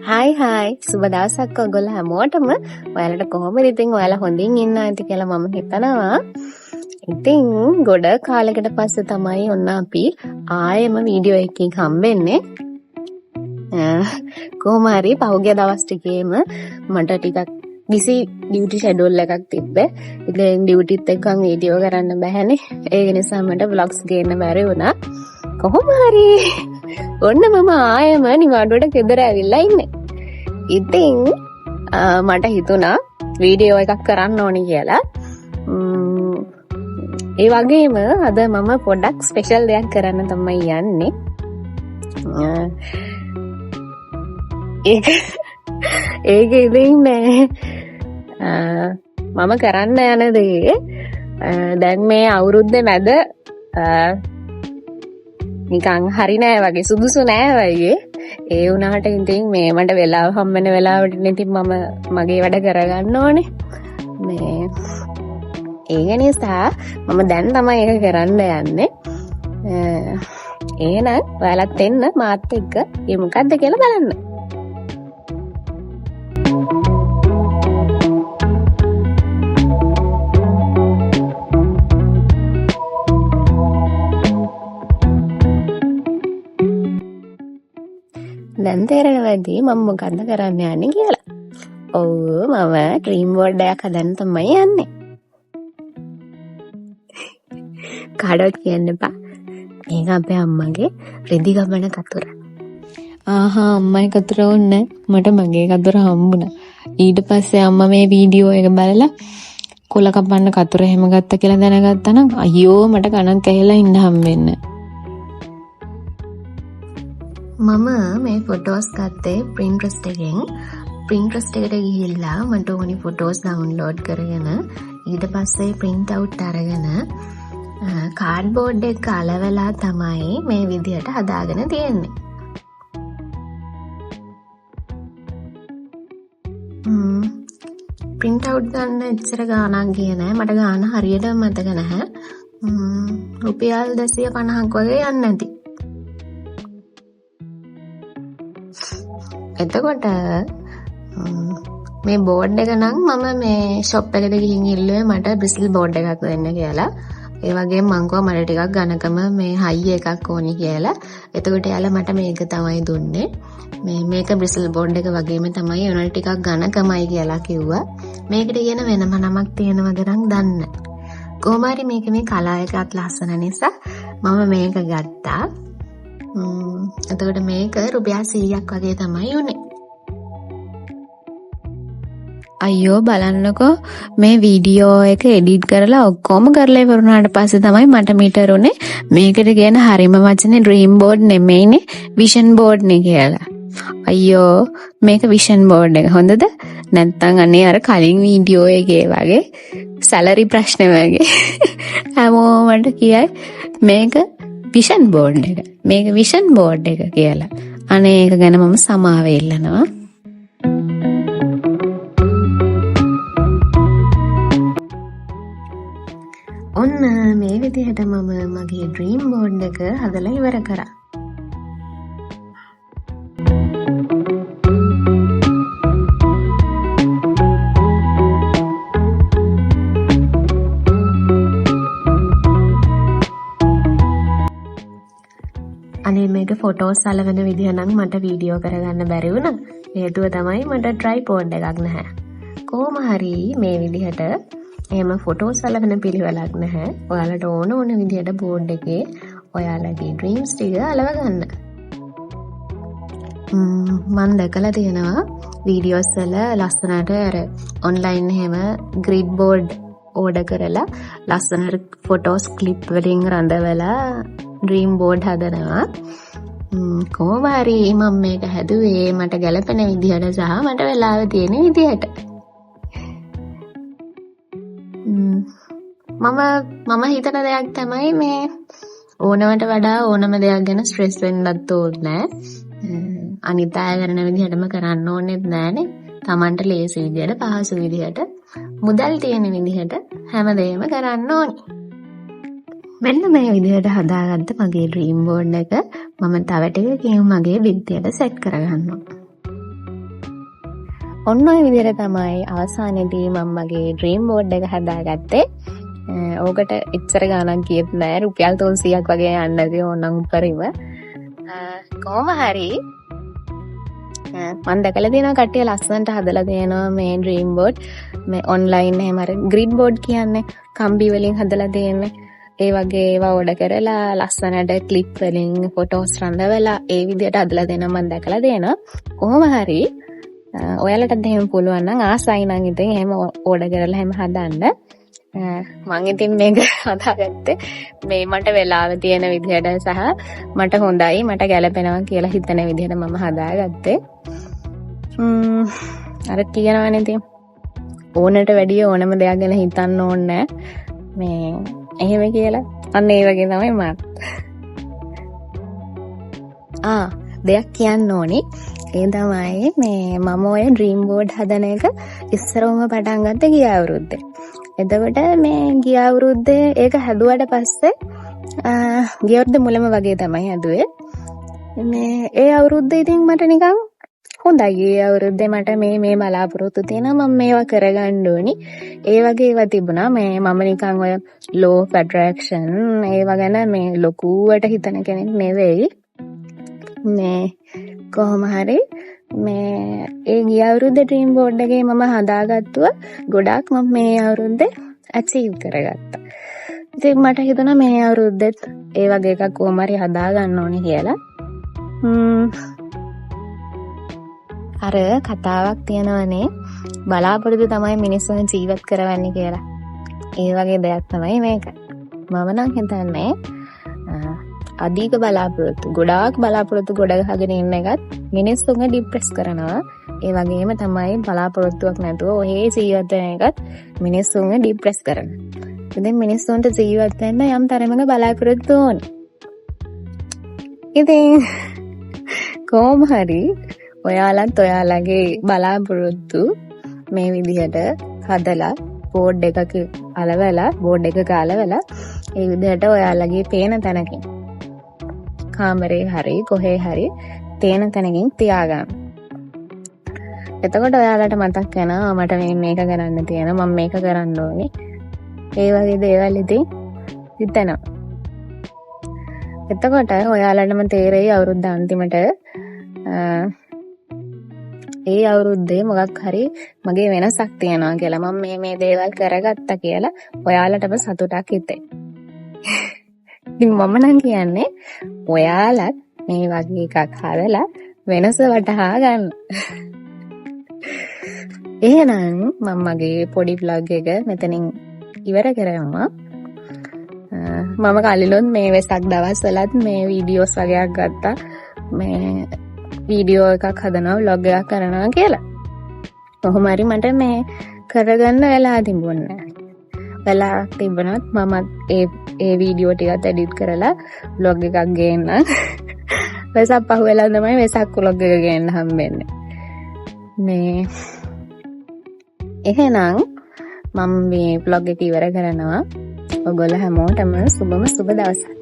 Hi සුබ දවසක් ඔයගොල්ලෝ හැමෝටම. ඔයාලට කොහොමද ඉතින් ඔයාලා හොඳින් ඉන්නා ඇති කියලා මම හිතනවා. ඉතින් ගොඩ කාලයකට පස්සේ තමයි ඔන්න අපි ආයෙම වීඩියෝ එකකින් හම්බෙන්නේ. කොහොම හරි පහුගිය දවස් ටිකේම මට ටිකක් busy duty schedule එකක් තිබ්බේ. ඉතින් dutyත් එක්කම වීඩියෝ කරන්න බැහැනේ. ඒක නිසා මට vlogs ගේන්න බැරි වුණා. කොහොම හරි ඔන්න මම ආයෙම නිවාඩුවට ගෙදර ඇවිල්ලා ඉන්නේ. ඉතින් මට හිතුණා වීඩියෝ එකක් කරන්න ඕනි කියලා. ඒ වගේම අද මම පොඩ්ඩක් ස්පෙෂල් දෙයක් කරන්න තමයි යන්නේ. ඒක ඉතින් මම කරන්න යන දේ දැන් මේ අවුරුද්දේ මැද නිකන් හරි නෑ වගේ සුදුසු නෑ වගේ. ඒ වුණාට ඉතින් මේ මට වෙලාව හම්බෙන වෙලාවට ඉතින් මම මගේ වැඩ කරගන්න ඕනේ. මේ ඒක නිසා මම දැන් තමයි ඒක කරන්න යන්නේ. එහෙනම් ඔයාලත් එන්න මාත් එක්ක මේ මොකද්ද කියලා බලන්න. දැන් තේරෙනවද මම මොකද්ද කරන්න යන්නේ කියලා? ඔව් මම ඩ්‍රීම් බෝඩ් එකක් හදන්න තමයි යන්නේ. කාටවත් කියන්න එපා. මේක අපේ අම්මගේ රෙදි ගමන කතුර. අම්මයි කතුර ඕනේ. මට මගේ කතුර හම්බුණා. ඊට පස්සේ අම්මා මේ වීඩියෝ එක බලලා කොල කපන්න කතුර එහෙම ගත්ත කියලා දැනගත්තා නම් අයියෝ මට කනක් ඇහිලා ඉන්න හම්බෙන්නේ. මම මේ ෆොටෝස් ගත්තේ Pinterest එකෙන්. Pinterest එකට ගිහිල්ලා මට ඕනි ෆොටෝස් ඩවුන්ලෝඩ් කරගෙන ඊට පස්සේ print out අරගෙන කාඩ්බෝඩ් එක අලවලා තමයි මේ විදිහට හදාගෙන තියෙන්නේ. print out ගන්න එච්චර ගාණක් ගියේ නෑ. මට ගාණ හරියට මතක නැහැ. රුපියල් 250ක් වගේ යන්නේ නැති. එතකොට මේ බෝඩ් එක නම් මම මේ ෂොප් එකට ගිහින් ඉල්ලුවේ මට බ්‍රිසල් බෝඩ් එකක් දෙන්න කියලා. ඒ වගේම මං කිව්වා මට ටිකක් ඝනකම මේ හයි එකක් ඕනි කියලා. එතකොට යාලා මට මේක තමයි දුන්නේ. මේක බ්‍රිසල් බෝඩ් එක වගේම තමයි උනට ටිකක් ඝනකමයි කියලා කිව්වා. මේකට කියන වෙනම නමක් තියෙනවද නම් දන්න. කොහොම හරි මේක මේ කලර් එකත් ලස්සන නිසා මම මේක ගත්තා. එතකොට මේක රුපියල් 100ක් වගේ තමයි උනේ. අයියෝ බලන්නකෝ මේ වීඩියෝ එක එඩිට් කරලා ඔක්කොම කරලා ඉවරුනාට පස්සේ තමයි මට මීටර උනේ මේකට කියන හරිම වචනේ ඩ්‍රීම් බෝඩ් නෙමෙයිනේ විෂන් බෝඩ් නේ කියලා. අයියෝ මේක විෂන් බෝඩ් එක හොඳද? නැත්තම් අනේ අර කලින් වීඩියෝ එකේ වගේ සැලරි ප්‍රශ්න වගේ හැමෝමට කියයි මේක විෂන් බෝඩ් එක. මේක විෂන් බෝඩ් එක කියලා. අනේ ඒක ගැන මම සමාව ඉල්ලනවා. ඔන්න මේ විදිහට මම මගේ ඩ්‍රීම් බෝඩ් එක හදලා ඉවර කරා. අනේ මේක ෆොටෝස් අලවන විදිහ නම් මට වීඩියෝ කරගන්න බැරි වුණා. හේතුව තමයි මට ට්‍රයිපෝඩ් එකක් නැහැ. කොහොම හරි මේ විදිහට එහෙම ෆොටෝස් අලවන පිළිවෙලක් නැහැ. ඔයාලට ඕන විදිහට බෝඩ් එකේ ඔයාලගේ ඩ්‍රීම්ස් ටික අලව ගන්න. මම දැකලා තියෙනවා වීඩියෝස් වල ලස්සනට අර ඔන්ලයින් එහෙම ග්‍රිඩ් බෝඩ් ඕඩර් කරලා ලස්සනට ෆොටෝස් ක්ලිප් වලින් රඳවලා ඩ්‍රීම් බෝඩ් හදනවා. කොහොම හරි මම මේක හැදුවේ මට ගැළපෙන විදිහට සහ මට වෙලාව තියෙන විදිහට. මම හිතන දෙයක් තමයි මේ ඕනවට වඩා ඕනම දෙයක් ගැන ස්ට්‍රෙස් වෙන්නත් ඕනේ නෑ. අනිත් අය කරන විදිහටම කරන්න ඕනෙත් නෑනේ. Tamanට ලේසි විදිහට පහසු විදිහට මුදල් තියෙන විදිහට හැමදේම කරන්න ඕනේ. මෙන්න මේ විදිහට හදාගත්ත මගේ ඩ්‍රීම් බෝඩ් එක මම තව ටිකකින් මගේ බිත්තියට සෙට් කරගන්නවා. ඔන්න ඔය විදිහට තමයි අවසානයේදී මම මගේ ඩ්‍රීම් බෝඩ් එක හදාගත්තේ. ඕකට එච්චර ගාණක් ගියෙත් නෑ. රුපියල් 300ක් වගේ යන්නදී ඕනනම් උපරිම. කොහොම හරි මම දැකලා තියෙනවා කට්ටිය ලස්සනට හදලා තියෙනවා මේ ඩ්‍රීම් බෝඩ්. මේ ඔන්ලයින් එහෙම අර ග්‍රිඩ් බෝඩ් කියන්නේ කම්බි වලින් හදලා තියෙන්නේ. ඒ වගේ ඒවා ඕඩර් කරලා ලස්සනට ක්ලිප් වලින් ෆොටෝස් රඳවලා ඒ විදිහට හදලා දෙනවා මම දැකලා තියෙනවා. කොහොම හරි ඔයාලටත් එහෙම පුළුවන් නම් ආසයි නම් ඉතින් එහෙම ඕඩර් කරලා එහෙම හදන්න. මම ඉතින් මේක හදාගත්තේ මේ මට වෙලාව තියෙන විදිහට සහ මට හොඳයි මට ගැලපෙනවා කියලා හිතන විදිහට මම හදාගත්තේ. අර කියනවනේ ඉතින් ඕනට වැඩිය ඕනම දෙයක් ගැන හිතන්න ඕනේ මේ එහෙම කියලා. අන්න ඒ වගේ තමයි මම. දෙයක් කියන්න ඕනි. ඒ තමයි මේ මම ඔය ඩ්‍රීම් බෝඩ් හදන එක ඉස්සරවම පටන් ගත්තේ ගිය අවුරුද්දේ. එතකොට මේ ගිය අවුරුද්දේ ඒක හැදුවට පස්සේ ගිය අවුරුද්දේ මුලම වගේ තමයි හැදුවේ. මේ ඒ අවුරුද්දේ ඉතින් මට නිකන් හොඳයි. ඒ අවුරුද්දේ මට මේ බලාපොරොත්තු තියෙනවා මම මේවා කරගන්න ඕනි. ඒ වගේ ඒවා තිබුණා. මම නිකන් ඔය law of attraction ඒවා ගැන මේ ලොකුවට හිතන කෙනෙක් නෙවෙයි. මේ කොහොම හරි මේ ඒ ගිය අවුරුද්දේ ඩ්‍රීම් බෝඩ් එකේ මම හදාගත්තුව ගොඩාක් මම මේ අවුරුද්දේ අචීව් කරගත්තා. ඉතින් මට හිතුණා මේ අවුරුද්දෙත් ඒ වගේ එකක් කොහොම හරි හදාගන්න ඕනේ කියලා. අර කතාවක් තියෙනවනේ බලාපොරොත්තු තමයි මිනිස්සුන් ජීවත් කරවන්නේ කියලා. ඒ වගේ දෙයක් තමයි මේක. මම නම් හිතන්නේ අධික බලාපොරොත්තු ගොඩාක් බලාපොරොත්තු ගොඩ ගහගෙන ඉන්න එකත් මිනිස්සුන්ව ડિප්‍රෙස් කරනවා. ඒ වගේම තමයි බලාපොරොත්තුවක් නැතුව ඔහේ ජීවත් වෙන එකත් මිනිස්සුන්ව ડિප්‍රෙස් කරනවා. ඉතින් මිනිස්සුන්ට ජීවත් වෙන්න යම් තරමක බලාපොරොත්තු ඕනේ. ඉතින් කොහොම හරි ඔයාලත් ඔයාලගේ බලාපොරොත්තු මේ විදිහට හදලා බෝඩ් එකක අලවලා ඒ විදිහට ඔයාලගේ පේන තැනකින් කාමරේ හරි කොහේ හරි තේන තැනකින් තියාගන්න. එතකොට ඔයාලට මතක් වෙනවා මට මේක කරන්න තියෙනවා මම මේක කරන්න ඕනේ. ඒ වගේ දේවල් ඉතින් හිතෙනවා. එතකොට ඔයාලටම තේරෙයි අවුරුද්ද අන්තිමට ඒ අවුරුද්දේ මොකක් හරි මගේ වෙනසක් තියෙනවා කියලා. මම මේ දේවල් කරගත්තා කියලා ඔයාලටම සතුටක් හිතෙයි. ඉතින් මම නම් කියන්නේ ඔයාලත් මේ වගේ එකක් හදලා වෙනස වටහා ගන්න. එහෙනම් මම මගේ පොඩි vlog එක මෙතනින් ඉවර කරනවා. මම කලිනුත් මේ වෙසක් දවස්වලත් මේ වීඩියෝස් වගේක් ගත්තා. මේ වීඩියෝ එකක් හදනවා vlog එකක් කරනවා කියලා. කොහොම හරි මට මේ කරගන්න වෙලා තිබුණේ නැහැ. වෙලා තිබුණත් මම ඒ වීඩියෝ ටිකත් එඩිට් කරලා vlog එකක් ගේන්න. වෙසක් පහුවෙලා තමයි වෙසක් vlog එක ගේන්න හම්බෙන්නේ. මේ එහෙනම් මම මේ vlog එක ඉවර කරනවා. ඔයගොල්ලෝ හැමෝටම සුබ දවසක්.